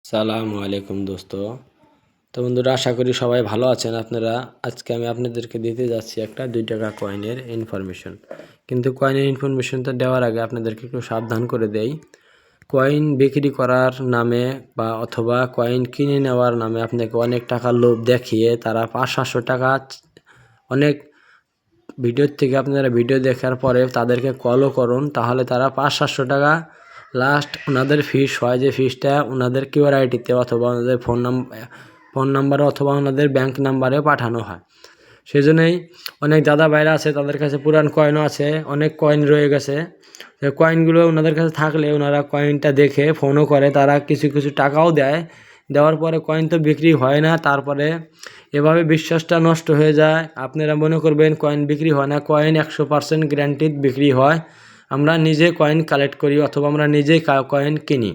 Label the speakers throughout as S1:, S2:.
S1: সালামু আলাইকুম দোস্ত। তো বন্ধুরা, আশা করি সবাই ভালো আছেন আপনারা। আজকে আমি আপনাদেরকে দিতে যাচ্ছি একটা 2 টাকা কয়েনের ইনফরমেশন। কিন্তু কয়েনের ইনফরমেশনটা দেওয়ার আগে আপনাদেরকে একটু সাবধান করে দেই। কয়েন বিক্রি করার নামে বা অথবা কয়েন কিনে নেওয়ার নামে আপনাকে অনেক টাকা লোভ দেখিয়ে তারা 500-700 টাকা অনেক ভিডিওর থেকে আপনারা ভিডিও দেখার পরে তাদেরকে কলও করুন, তাহলে তারা 500-700 টাকা লাস্ট ওনাদের ফিস হয়, যে ফিসটা ওনাদের কিউআর আইডিতে অথবা ওনাদের ফোন নাম্বারে অথবা ওনাদের ব্যাংক নাম্বারে পাঠানো হয়। সেজন্যই অনেক দাদা ভাইরা আছে, তাদের কাছে পুরান কয়েনও আছে, অনেক কয়েন রয়ে গেছে। কয়েনগুলো ওনাদের কাছে থাকলে ওনারা কয়েনটা দেখে ফোনও করে, তারা কিছু কিছু টাকাও দেয়। দেওয়ার পরে কয়েন তো বিক্রি হয় না, তারপরে এভাবে বিশ্বাসটা নষ্ট হয়ে যায়। আপনারা মনে করবেন কয়েন বিক্রি হয় না, কয়েন 100% গ্যারান্টিড বিক্রি হয়। আমরা নিজে কয়েন কালেক্ট করি অথবা আমরা নিজেই কয়েন কিনি।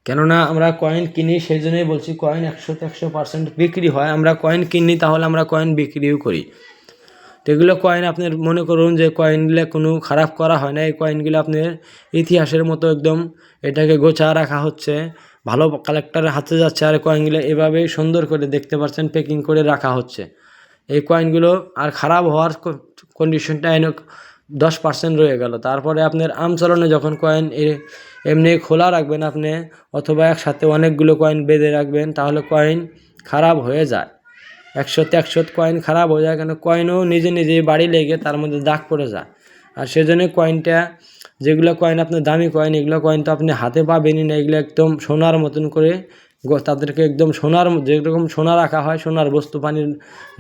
S1: কেননা আমরা কয়েন কিনি, সেই জন্যই বলছি কয়েন 100% বিক্রি হয়। আমরা কয়েন কিনি, তাহলে আমরা কয়েন বিক্রিও করি। তো এগুলো কয়েন আপনার মনে করুন যে কয়েনগুলো কোনো খারাপ করা হয় না। এই কয়েনগুলো আপনার ইতিহাসের মতো একদম এটাকে গোছা রাখা হচ্ছে, ভালো কালেক্টরের হাতে যাচ্ছে। আর কয়েনগুলো এভাবেই সুন্দর করে দেখতে পাচ্ছেন প্যাকিং করে রাখা হচ্ছে। এই কয়েনগুলো আর খারাপ হওয়ার কন্ডিশনটা 10% রয়ে গেল। তারপরে আপনার আমচলনে যখন কয়েন এমনি খোলা রাখবেন আপনি, অথবা একসাথে অনেকগুলো কয়েন বেঁধে রাখবেন, তাহলে কয়েন খারাপ হয়ে যায়। 100 কয়েন খারাপ হয়ে যায়, কেন কয়েনও নিজে নিজেই বাড়ি লেগে তার মধ্যে দাগ পড়ে যায়। আর সেজন্য কয়েনটা, যেগুলো কয়েন আপনার দামি কয়েন, এগুলো কয়েন তো আপনি হাতে পাবেনই না। এগুলো একদম সোনার মতন করে তাদেরকে একদম সোনার, যেরকম সোনা রাখা হয়, সোনার বস্তু পানি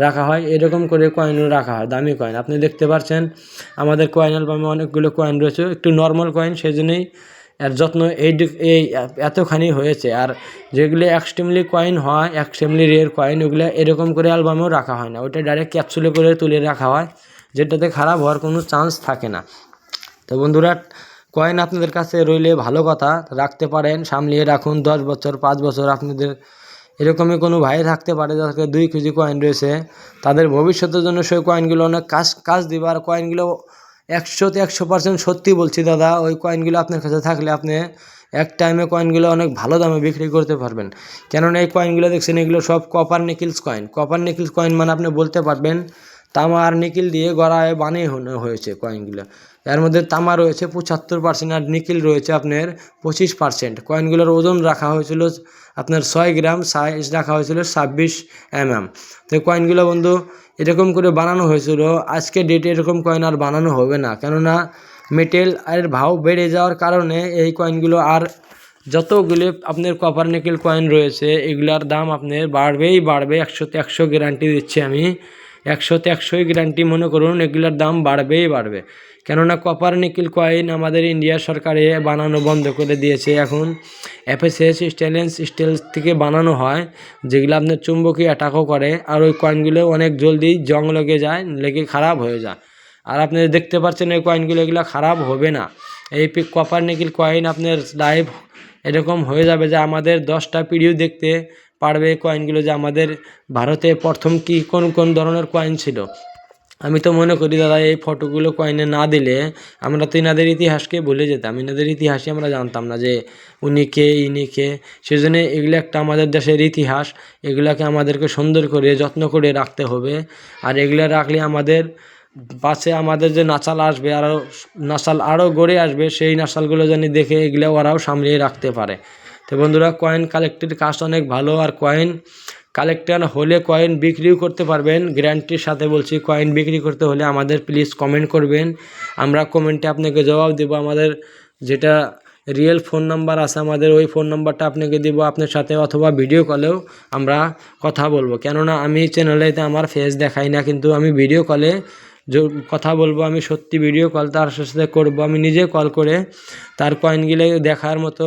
S1: রাখা হয়, এরকম করে কয়েনও রাখা হয়, দামি কয়েন। আপনি দেখতে পাচ্ছেন আমাদের কয়েন অ্যালবামে অনেকগুলো কয়েন রয়েছে, একটু নর্মাল কয়েন, সেই জন্যই এর যত্ন এই এতখানি হয়েছে। আর যেগুলো এক্সট্রিমলি কয়েন হয়, এক্সট্রিমলি রেয়ার কয়েন, ওগুলো এরকম করে অ্যালবামেও রাখা হয় না, ওইটা ডাইরেক্ট ক্যাপসুলে করে তুলে রাখা হয়, যেটাতে খারাপ হওয়ার কোনো চান্স থাকে না। তো বন্ধুরা, কয়েন আপনাদের কাছে রইলে ভালো কথা, রাখতে পারেন, সামলিয়ে রাখুন। 10 বছর 5 বছর আপনাদের এরকমই কোনো ভাই থাকতে পারে যাদের 2 কেজি কয়েন রয়েছে, তাদের ভবিষ্যতের জন্য সেই কয়েনগুলো অনেক কাজ দিবে। আর কয়েনগুলো 100% সত্যি বলছি দাদা, ওই কয়েনগুলো আপনার কাছে থাকলে আপনি এক টাইমে কয়েনগুলো অনেক ভালো দামে বিক্রি করতে পারবেন। কেননা এই কয়েনগুলো দেখছেন, এগুলো সব কপার নিকেলস কয়েন। কপার নিকেলস কয়েন মানে আপনি বলতে পারবেন তামা আর নিকেল দিয়ে গড়ায় বানিয়ে হয়েছে কয়েনগুলো। এর মধ্যে তামা রয়েছে 75% আর নিকেল রয়েছে আপনার 25%। কয়েনগুলোর ওজন রাখা হয়েছিল আপনার 6 গ্রাম, সাইজ রাখা হয়েছিল 26 mm। তো কয়েনগুলো বন্ধু এরকম করে বানানো হয়েছিল। আজকে ডেটে এরকম কয়েন আর বানানো হবে না, কেননা মেটেল আর ভাव বেড়ে যাওয়ার কারণে এই কয়েনগুলো আর, যতগুলো আপনার কপার নিকেল কয়েন রয়েছে এগুলার দাম আপনার বাড়বেই বাড়বে। 100-100 গ্যারান্টি দিচ্ছি আমি, 100-100 গ্যারান্টি মনে করুন, এগুলার দাম বাড়বেই বাড়বে। কেননা কপার নিকেল কয়েন আমাদের ইন্ডিয়া সরকারে বানানো বন্ধ করে দিয়েছে। এখন এফএসএস স্টেনলেস স্টিল থেকে বানানো হয়, যেগুলো আপনার চুম্বকীয় অ্যাটাকও করে। আর ওই কয়েনগুলো অনেক জলদি জং লেগে যায়, লেগে খারাপ হয়ে যায়। আর আপনি দেখতে পাচ্ছেন এই কয়েনগুলো, এগুলো খারাপ হবে না। এই কপার নিকেল কয়েন আপনার লাইভ এরকম হয়ে যাবে যে আমাদের 10টা পিঢ়িও দেখতে পারবে এই কয়েনগুলো, যে আমাদের ভারতে প্রথম কি কোন কোন ধরনের কয়েন ছিল। আমি তো মনে করি দাদা, এই ফটোগুলো কয়েনে না দিলে আমরা তো এনাদের ইতিহাসকে ভুলে যেতাম, এনাদের ইতিহাসই আমরা জানতাম না যে উনি কে ইনি কে। সেজন্য এগুলো একটা আমাদের দেশের ইতিহাস, এগুলাকে আমাদেরকে সুন্দর করে যত্ন করে রাখতে হবে। আর এগুলো রাখলে আমাদের পাশে আমাদের যে নাচাল আসবে, আরও গড়ে আসবে, সেই নাচালগুলো যেন দেখে এগুলো ওরাও সামলিয়ে রাখতে পারে। তো বন্ধুরা, কয়েন কালেক্টের কাজ অনেক ভালো। আর কয়েন কালেক্টর হলে কয়েন বিক্রিও করতে পারবেন, গ্যারান্টির সাথে বলছি। কয়েন বিক্রি করতে হলে আমাদের প্লিজ কমেন্ট করবেন, আমরা কমেন্টে আপনাকে জবাব দেবো। আমাদের যেটা রিয়েল ফোন নাম্বার আছে আমাদের, ওই ফোন নাম্বারটা আপনাকে দেবো আপনার সাথে, অথবা ভিডিও কলেও আমরা কথা বলবো। কেননা আমি চ্যানেলেতে আমার ফেস দেখাই না, কিন্তু আমি ভিডিও কলে কথা বলবো। আমি সত্যি ভিডিও কল তার সাথে করবো, আমি নিজে কল করে তার কয়েনগুলো দেখার মতো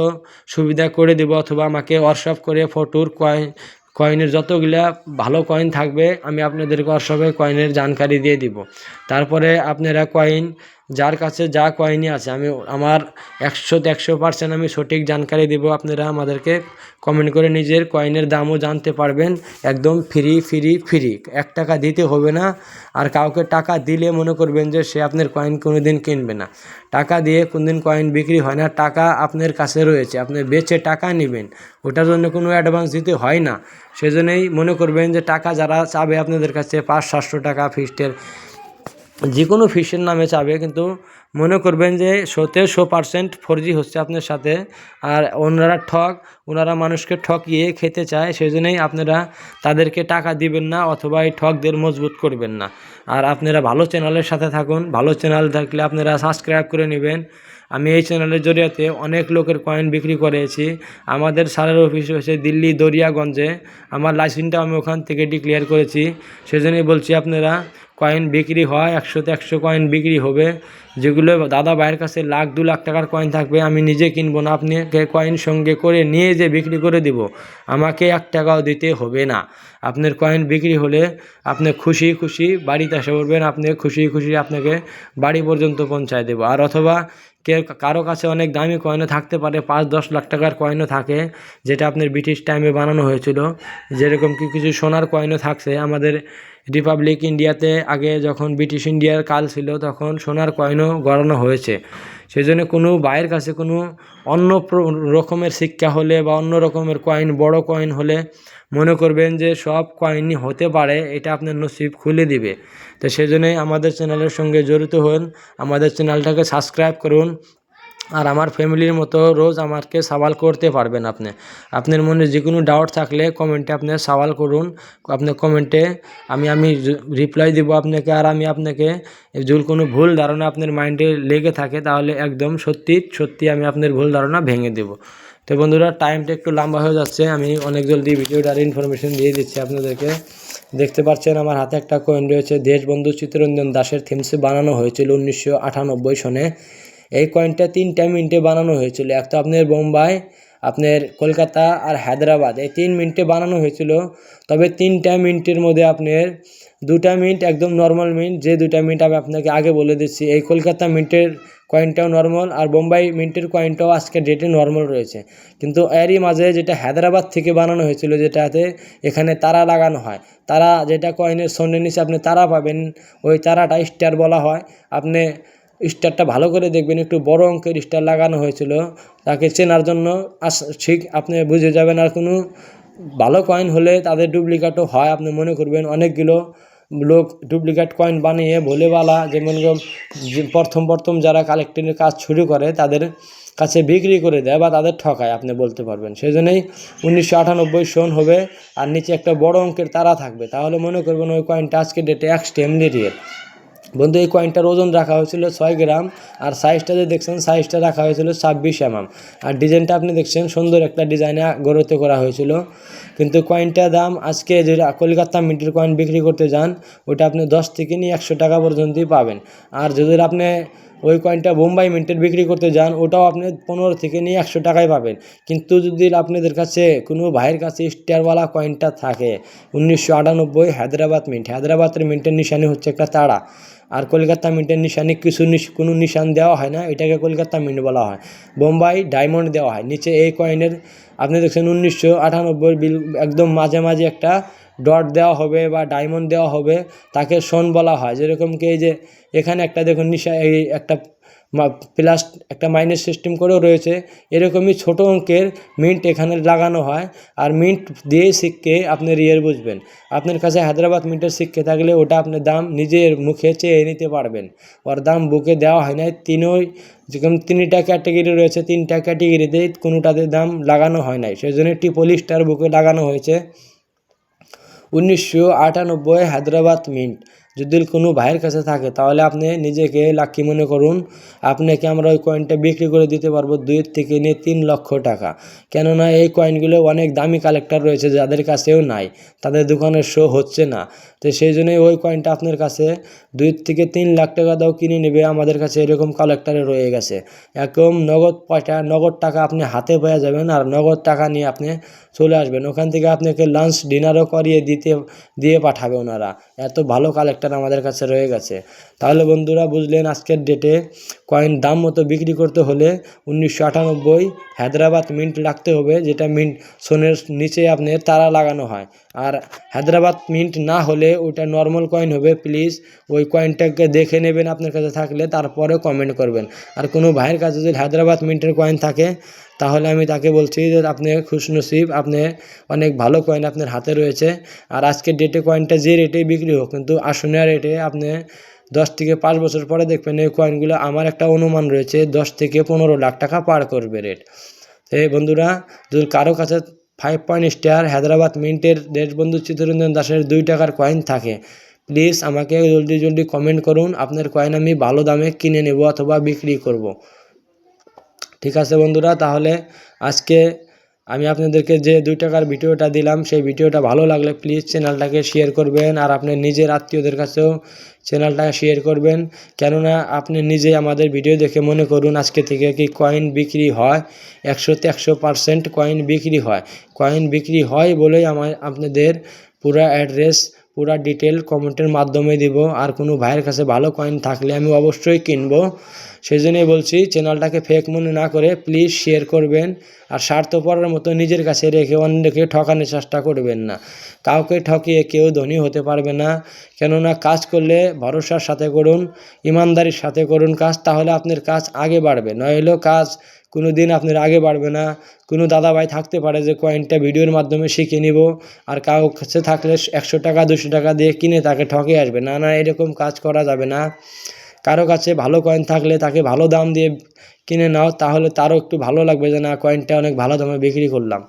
S1: সুবিধা করে দেবো, অথবা আমাকে হোয়াটসঅ্যাপ করে ফটোর কয়েনের যতগুলা ভালো কয়েন থাকবে আমি আপনাদেরকে হোয়াটসঅ্যাপে কয়েনের জানকারি দিয়ে দিব। তারপরে আপনারা কয়েন যার কাছে যা কয়েনই আছে আমি আমার 100% আমি সঠিক জানকারি দেব। আপনারা আমাদেরকে কমেন্ট করে নিজের কয়েনের দামও জানতে পারবেন, একদম ফ্রি ফ্রি ফ্রি, 1 টাকা দিতে হবে না। আর কাউকে টাকা দিলে মনে করবেন যে সে আপনার কয়েন কোনোদিন কিনবে না। টাকা দিয়ে কোনোদিন কয়েন বিক্রি হয় না, টাকা আপনার কাছে রয়েছে, আপনি বেচে টাকা নেবেন, ওটার জন্য কোনো অ্যাডভান্স দিতে হয় না। সেজন্যই মনে করবেন যে টাকা যারা চাবে আপনাদের কাছে 500-700 টাকা ফিক্সডের যে কোনো ফিসের নামে চাবে, কিন্তু মনে করবেন যে 100% ফর্জি হচ্ছে আপনার সাথে। আর ওনারা মানুষকে ঠকিয়ে খেতে চায়, সেই জন্যই আপনারা তাদেরকে টাকা দিবেন না অথবা এই ঠকদের মজবুত করবেন না। আর আপনারা ভালো চ্যানেলের সাথে থাকুন, ভালো চ্যানেল থাকলে আপনারা সাবস্ক্রাইব করে নেবেন। আমি এই চ্যানেলের জরিয়াতে অনেক লোকের কয়েন বিক্রি করেছি। আমাদের স্যারের অফিস হচ্ছে দিল্লি দরিয়াগঞ্জে, আমার লাইসেন্সটা আমি ওখান থেকে ডিক্লেয়ার করেছি। সেজন্যই বলছি আপনারা কয়েন বিক্রি হয়, 100-100 কয়েন বিক্রি হবে। যেগুলো দাদা ভাইয়ের কাছে 1,00,000-2 লাখ টাকার কয়েন থাকবে, আমি নিজে কিনবো না, আপনাকে কয়েন সঙ্গে করে নিয়ে যে বিক্রি করে দিব, আমাকে 1 টাকাও দিতে হবে না। আপনার কয়েন বিক্রি হলে আপনি খুশি খুশি বাড়িতে এসে পড়বেন, আপনি খুশি খুশি আপনাকে বাড়ি পর্যন্ত পৌঁছায় দেবো। আর অথবা কারো কাছে অনেক দামি কয়েনও থাকতে পারে, 5-10 লাখ টাকার কয়েনও থাকে, যেটা আপনার ব্রিটিশ টাইমে বানানো হয়েছিল। যেরকম কি কিছু সোনার কয়েনও থাকছে। আমাদের রিপাবলিক ইন্ডিয়াতে আগে যখন ব্রিটিশ ইন্ডিয়ার কাল ছিল তখন সোনার কয়েনও গড়ানো হয়েছে। সেই জন্য কোনো ভাইয়ের কাছে কোনো অন্য রকমের সিক্কা হলে বা অন্য রকমের কয়েন, বড় কয়েন হলে মনে করবেন যে সব কয়েনই হতে পারে, এটা আপনার নসিব খুলে দিবে। তো সেই জন্যই আমাদের চ্যানেলের সঙ্গে জড়িত হন, আমাদের চ্যানেলটাকে সাবস্ক্রাইব করুন। আর আমার ফ্যামিলির মতো রোজ আমাকে সওয়াল করতে পারবেন। আপনার মনে যে কোনো ডাউট থাকলে কমেন্টে আপনি সওয়াল করুন, আপনার কমেন্টে আমি রিপ্লাই দিব আপনাকে। আর আমি আপনাকে যদি কোনো ভুল ধারণা আপনার মাইন্ডে লেগে থাকে তাহলে একদম সত্যি আমি আপনার ভুল ধারণা ভেঙে দেব। তো বন্ধুরা, টাইমটা একটু লম্বা হয়ে যাচ্ছে, আমি অনেক জলদি ভিডিওটার ইনফরমেশন দিয়ে দিচ্ছি আপনাদেরকে। দেখতে পাচ্ছেন আমার হাতে একটা কয়েন রয়েছে, দেশবন্ধু চিত্তরঞ্জন দাসের থিমসে বানানো হয়েছিল 1998 সনে। এই কয়েনটা 3টা মিনিটে বানানো হয়েছিল। একটা আপনার বোম্বাই, আপনার কলকাতা আর হায়দ্রাবাদ, এই 3 মিনিটে বানানো হয়েছিল। তবে 3টা মিনিটের মধ্যে আপনার 2টা মিনিট একদম নর্মাল মিনিট, যে 2টা মিনিট আমি আপনাকে আগে বলে দিচ্ছি। এই কলকাতা মিনিটের কয়েনটাও নর্মাল আর বোম্বাই মিনিটের কয়েনটাও আজকের ডেটে নর্মাল রয়েছে। কিন্তু এরই মাঝে যেটা হায়দ্রাবাদ থেকে বানানো হয়েছিল, যেটাতে এখানে তারা লাগানো হয়, তারা যেটা কয়েনের সন্ধ্যের নিচে আপনি তারা পাবেন, ওই তারাটা স্টার বলা হয়। আপনি স্টারটা ভালো করে দেখবেন, একটু বড় অঙ্কের স্টার লাগানো হয়েছিল, তাকে চেনার জন্য ঠিক আপনি বুঝে যাবেন। আর কোনো ভালো কয়েন হলে তাদের ডুপ্লিকেটও হয়, আপনি মনে করবেন অনেকগুলো লোক ডুপ্লিকেট কয়েন বানিয়ে ভোলেবালা, যেমন প্রথম যারা কালেক্টিংয়ের কাজ শুরু করে তাদের কাছে বিক্রি করে দেয় বা তাদের ঠকায়, আপনি বলতে পারবেন। সেই জন্যই 1998 সন হবে আর নিচে একটা বড় অঙ্কের তারা থাকবে, তাহলে মনে করবেন ওই কয়েনটা আজকে ডেটে এক্সট্রিমলি রিয়েল। বন্ধু, এই কয়েনটার ওজন রাখা হয়েছিল 6 গ্রাম, আর সাইজটা যে দেখছেন সাইজটা রাখা হয়েছিল 26 mm। আর ডিজাইনটা আপনি দেখছেন সুন্দর একটা ডিজাইনে গড়িত করা হয়েছিল। কিন্তু কয়েনটার দাম আজকে যে কলকাতা মিন্টের কয়েন বিক্রি করতে যান, ওটা আপনি 10 থেকে নিয়ে 100 টাকা পর্যন্তই পাবেন। আর যদি আপনি ওই কয়েনটা বোম্বাই মিন্টের বিক্রি করতে যান, ওটাও আপনি 15 থেকে নিয়ে 100 টাকায় পাবেন। কিন্তু যদি আপনাদের কাছে কোনো ভাইয়ের কাছে স্টারওয়ালা কয়েনটা থাকে 1998 হায়দ্রাবাদের মিন্টের নিশানি হচ্ছে একটা তারা, আর কলকাতা মিন্টের নিশানি কোনো নিশান দেওয়া হয় না, এটাকে কলকাতা মিন্ট বলা হয়। বোম্বাই ডায়মন্ড দেওয়া হয় নিচে। এই কয়েনের আপনি দেখছেন 1998 বিল একদম মাঝে একটা ডট দেওয়া হবে বা ডায়মন্ড দেওয়া হবে, তাকে সোন বলা হয়। যেরকম কি এই যে এখানে একটা দেখুন এই একটা প্লাস একটা মাইনাস সিস্টেম করেও রয়েছে, এরকমই ছোট অঙ্কের মিন্ট এখানে লাগানো হয়। আর মিন্ট দিয়ে শিখকে আপনি রিয়েল বুঝবেন। আপনার কাছে হায়দ্রাবাদ মিন্টের শিখকে থাকলে ওটা আপনার দাম নিজের মুখে চেয়ে নিতে পারবেন, ওর দাম বুকে দেওয়া হয় না। যেরকম 3টা ক্যাটেগরি রয়েছে, 3টা ক্যাটেগরিতে কোনোটাতে দাম লাগানো হয় নাই, সেই জন্য ট্রিপল স্টার বুকে লাগানো হয়েছে 1998 হায়দ্রাবাদ মিন্ট। যদি কোনো ভাইয়ের কাছে থাকে তাহলে আপনি নিজেকে লাকি মনে করুন, আপনাকে আমরা ওই কয়েনটা বিক্রি করে দিতে পারবো 2 থেকে নিয়ে 3 লক্ষ টাকা। কেননা এই কয়েনগুলো অনেক দামি কালেক্টর রয়েছে যাদের কাছেও নাই, তাদের দোকানের শো হচ্ছে না। তো সেই জন্যই ওই কয়েনটা আপনার কাছে 2 থেকে 3 লাখ টাকা দাও কিনে নেবে, আমাদের কাছে এরকম কালেক্টরে রয়ে গেছে। একদম নগদ টাকা আপনি হাতে পেয়ে যাবেন, আর নগদ টাকা নিয়ে আপনি চলে আসবেন, ওখান থেকে আপনাকে লাঞ্চ ডিনারও করিয়ে দিয়ে পাঠাবে ওনারা। এত ভালো কালেক্টর আমাদের কাছে রয়ে গেছে। তাহলে বন্ধুরা বুঝলেন, আজকের ডেটে কয়েন দাম মতো বিক্রি করতে হলে 1998 হায়দ্রাবাদ মিন্ট লাগতে হবে, যেটা মিন্ট সোনের নিচে আপনার তারা লাগানো হয়। আর হায়দ্রাবাদ মিন্ট না হলে ওইটা নর্মাল কয়েন হবে। প্লিজ ওই কয়েনটাকে দেখে নেবেন আপনার কাছে থাকলে, তারপরে কমেন্ট করবেন। আর কোনো ভাইয়ের কাছে যদি হায়দ্রাবাদ মিন্টের কয়েন থাকে তাহলে আমি তাকে বলছি যে আপনি খুশনসিব, আপনি অনেক ভালো কয়েন আপনার হাতে রয়েছে। আর আজকের ডেটে কয়েনটা যে রেটে বিক্রি হোক, কিন্তু আসনের রেটে আপনি 10 থেকে 5 বছর পরে দেখবেন এই কয়েনগুলো, আমার একটা অনুমান রয়েছে, 10 থেকে 15 লাখ টাকা পার করবে রেট। এই বন্ধুরা, যদি কারো কাছে 5 পয়েন্ট স্টার হায়দ্রাবাদ মিন্টের দেশবন্ধু চিত্তরঞ্জন দাসের 2 টাকার কয়েন থাকে, প্লিজ আমাকে জলদি কমেন্ট করুন। আপনার কয়েন আমি ভালো দামে কিনে নেব অথবা বিক্রি করব। ঠিক আছে বন্ধুরা, তাহলে আজকে আমি আপনাদেরকে যে 2 টাকার ভিডিওটা দিলাম, সেই ভিডিওটা ভালো লাগলে প্লিজ চ্যানেলটাকে শেয়ার করবেন। আর আপনার নিজের আত্মীয়দের কাছেও চ্যানেলটাকে শেয়ার করবেন, কেননা আপনি নিজে আমাদের ভিডিও দেখে মনে করুন আজকে থেকে কি কয়েন বিক্রি হয়। 100তে 100% কয়েন বিক্রি হয়। কয়েন বিক্রি হয় বলেই আপনাদের পুরো অ্যাড্রেস, পুরা ডিটেল কমেন্টের মাধ্যমে দিব। আর কোনো ভাইয়ের কাছে ভালো কয়েন থাকলে আমি অবশ্যই কিনবো। সেই জন্যই বলছি, চ্যানেলটাকে ফেক মনে না করে প্লিজ শেয়ার করবেন। আর স্বার্থপরের মতো নিজের কাছে রেখে অন্যকে ঠকানোর চেষ্টা করবেন না। কাউকে ঠকিয়ে কেউ ধনী হতে পারবে না। কেননা কাজ করলে ভরসার সাথে করুন, ইমানদারির সাথে করুন কাজ, তাহলে আপনার কাজ আগে বাড়বে। নইলেও কাজ কোনো দিন আপনার আগে বাড়বে না। কোনো দাদাভাই থাকতে পারে যে কয়েনটা ভিডিওর মাধ্যমে শিখে নিব, আর কারো কাছে থাকলে 100 টাকা 200 টাকা দিয়ে কিনে তাকে ঠকে আসবে। না, এরকম কাজ করা যাবে না। কারো কাছে ভালো কয়েন থাকলে তাকে ভালো দাম দিয়ে কিনে নাও, তাহলে তারও একটু ভালো লাগবে যে না, কয়েনটা অনেক ভালো দামে বিক্রি করলাম।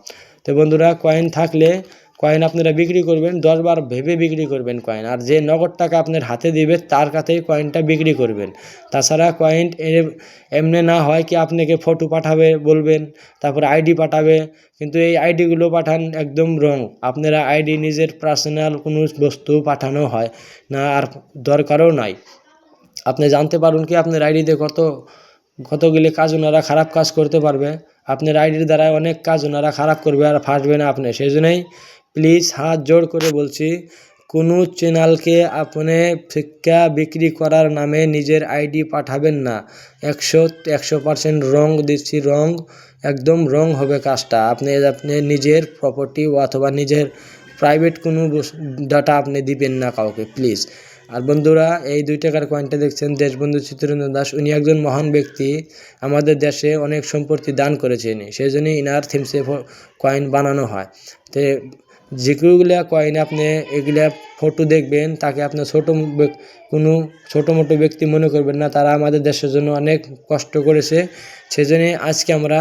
S1: তো বন্ধুরা, কয়েন থাকলে কয়েন আপনারা বিক্রি করবেন, 10 বার ভেবে বিক্রি করবেন কয়েন। আর যে নগদ টাকা আপনার হাতে দিবে তার কাছেই কয়েনটা বিক্রি করবেন। তাছাড়া কয়েন এমনি না হয় কি আপনাকে ফটো পাঠাবে বলবেন, তারপর আইডি পাঠাবে, কিন্তু এই আইডিগুলো পাঠান একদম রং। আপনারা আইডি নিজের পার্সোনাল কোনো বস্তু পাঠানো হয় না, আর দরকারও নাই। আপনি জানতে পারুন কি আপনার আইডিতে কতগুলি কাজ ওনারা খারাপ কাজ করতে পারবে। আপনার আইডির দ্বারা অনেক কাজ ওনারা খারাপ করবে, আর ফাঁসবে না আপনি। সেই জন্যই প্লিজ হাত জোড় করে বলছি, কোনো চ্যানেলকে আপনি ফিক্কা বিক্রি করার নামে নিজের আইডি পাঠাবেন না। 100% রং দিচ্ছি, রং, একদম রং হবে কাজটা। আপনি নিজের প্রপার্টি অথবা নিজের প্রাইভেট কোনো ডাটা আপনি দিবেন না কাউকে, প্লিজ। আর বন্ধুরা, এই 2 টাকার কয়েনটা দেখছেন দেশবন্ধু চিত্তরঞ্জন দাস, উনি একজন মহান ব্যক্তি, আমাদের দেশে অনেক সম্পত্তি দান করেছেন। সেই জন্যই ইনার থিমসে কয়েন বানানো হয়। তো যেগুলা কয়েন আপনি এগুলা ফটো দেখবেন, তাকে আপনার কোনো ছোটো মোটো ব্যক্তি মনে করবেন না। তারা আমাদের দেশের জন্য অনেক কষ্ট করেছে। সেজন্য আজকে আমরা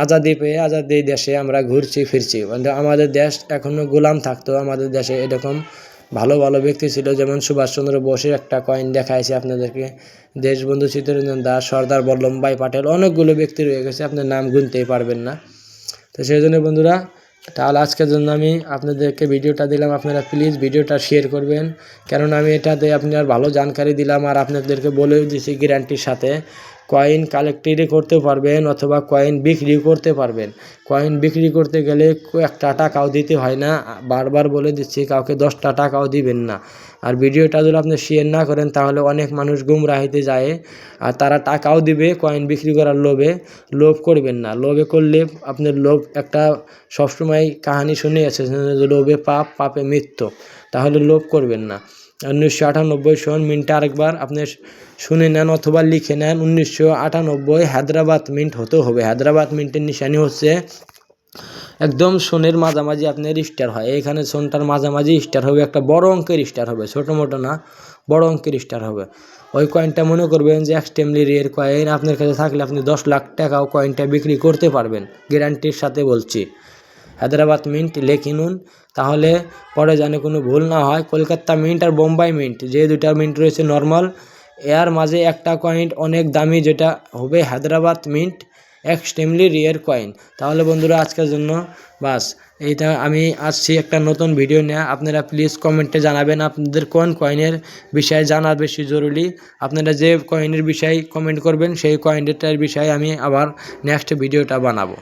S1: আজাদি পেয়ে আজাদি দেশে আমরা ঘুরছি ফিরছি। আমাদের দেশ এখনও গোলাম থাকতো। আমাদের দেশে এরকম ভালো ভালো ব্যক্তি ছিল, যেমন সুভাষচন্দ্র বোসের একটা কয়েন দেখাইছে আপনাদেরকে, দেশবন্ধু চিত্তরঞ্জন দাস, সর্দার বল্লভভাই পাটেল, অনেকগুলো ব্যক্তি রয়ে গেছে, আপনার নাম গুনতেই পারবেন না। তো সেই জন্য বন্ধুরা, তাহলে আজকের জন্য আমি আপনাদেরকে ভিডিওটা দিলাম। আপনারা প্লিজ ভিডিওটা শেয়ার করবেন, কেননা আমি এটাতে আপনার ভালো জানকারি দিলাম। আর আপনাদেরকে বলেও দিছি গ্যারান্টির সাথে, কয়েন কালেক্টরি করতে পারবেন অথবা কয়েন বিক্রি করতে পারবেন। কয়েন বিক্রি করতে গেলে 1 টাকাও দিতে হয় না। বারবার বলে দিচ্ছি, কাউকে 10 টাকাও দিবেন না। আর ভিডিওটা যদি আপনি শেয়ার না করেন তাহলে অনেক মানুষ গুমরাহিতে যায়, আর তারা টাকাও দিবে কয়েন বিক্রি করার লোভে। লোভ করবেন না। লোভে করলে আপনার লোভ একটা সবসময় কাহিনী শুনে আছে, লোভে পাপ, পাপে মৃত্যু। তাহলে লোভ করবেন না। 1998 সন মিন্টটা আরেকবার আপনি শুনে নেন অথবা লিখে নেন, 1998 হায়দ্রাবাদ মিন্ট হতে হবে। হায়দ্রাবাদ মিন্টের নিশানি হচ্ছে একদম সোনের মাঝামাঝি আপনার স্টার হয়। এইখানে সোনটার মাঝামাঝি স্টার হবে, একটা বড় অঙ্কের স্টার হবে, ছোটো মোটো না, বড় অঙ্কের স্টার হবে। ওই কয়েনটা মনে করবেন যে এক্সট্রিমলি রেয়ার কয়েন। আপনার কাছে থাকলে আপনি 10 লাখ টাকাও কয়েনটা বিক্রি করতে পারবেন, গ্যারান্টির সাথে বলছি। হায়দ্রাবাদ মিন্ট লেখে নিন, তাহলে পরে জানে কোনো ভুল না হয়। কলকাতা মিন্ট আর বোম্বাই মিন্ট, যে 2টা মিন্ট রয়েছে নর্মাল, এর মাঝে একটা কয়েন অনেক দামি, যেটা হবে Hyderabad mint, extremely rare coin. তাহলে বন্ধুরা, আজকের জন্য বাস এইটা। আমি আসছি একটা নতুন ভিডিও নিয়ে। আপনারা প্লিজ কমেন্টে জানাবেন আপনাদের কোন কয়েনের বিষয়ে জানার বেশি জরুরি। আপনারা যে কয়েনের বিষয়ে কমেন্ট করবেন সেই কয়েনটার বিষয়ে আমি আবার নেক্সট ভিডিওটা বানাবো।